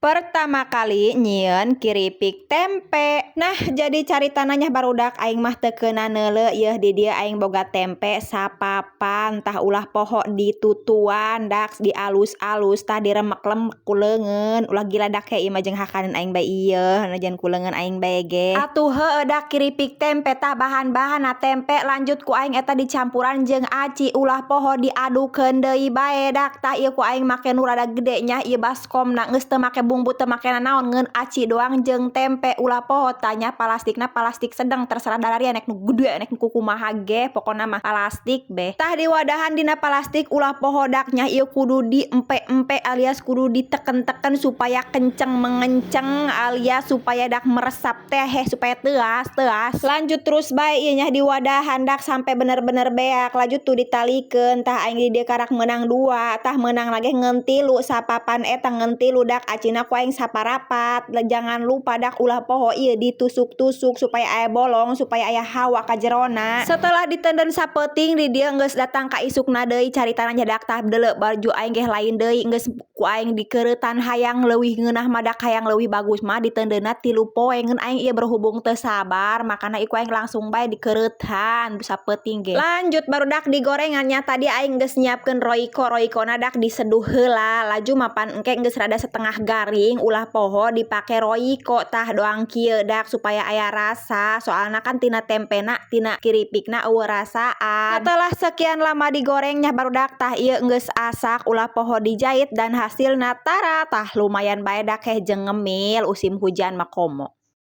Pertama kali nyieun kiripik tempe. Nah, jadi carita nanya barudak aing mah teu keuna neuleu yeuh di dieu aing boga tempe sapapan, tah ulah poho ditutuan dak dialus-alus tah diremek-lemek ku leungeun. Ulah gila dak ieu mah jeung hakaneun aing bae ieu, najan ku leungeun aing bae ge. Atuh heueuh dak kiripik tempe tah bahan-bahanna tempe lanjut ku aing eta dicampuran jeung aci ulah poho diadukeun deui bae dak. Tah ieu ku aing make nu rada gede nya ieu baskomna geus teu make bumbu teu make naon ngeun aci doang jeung tempe ulah poho tanya plastikna plastik sedang terserah dadari nek nu gede nek nu kumaha ge pokona mah plastik beh. Tah di wadahan dina plastik ulah poho dak nya ieu kudu diempe-empe alias kudu diteken-teken supaya kenceng mengenceng alias supaya dak meresap teh supaya teuas. Lanjut terus bae ieu nya di wadahan dak sampai bener-bener beak lanjut tuh ditalikeun tah aing di dieu karak meunang 2 tah meunang lagi ngeun 3 sapapan eta ngeun 3 dak acina ku aing saparapat. Jangan lupa dak ulah poho ieu ditusuk-tusuk supaya aya bolong supaya aya hawa ka jerona. Setelah ditenden sapeuting di dieu geus datang ka isukna deui caritana nya dak tah deuleu baju aing ge lain deui geus ku aing dikeuretan hayang leuwih ngeunah mah dak hayang leuwih bagus mah ditendeunna 3 poe ngeun aing ieu berhubung teu sabar makana iku aing langsung bae dikeureuthan sapeuting ge. Lanjut barudak digorengannya tadi aing geus nyiapkeun royco dak diseduh heula laju mapan engke geus rada setengah garing ulah poho dipake royco tah doang kieu dak supaya aya rasa soalna kan tina tempena tina kiripikna eueuh rasaan. Setelah sekian lama digorengnya barudak tah ieu geus asak ulah poho dijait dan hasilna tara tah lumayan bae dak jeung ngemil usim hujan mah komo.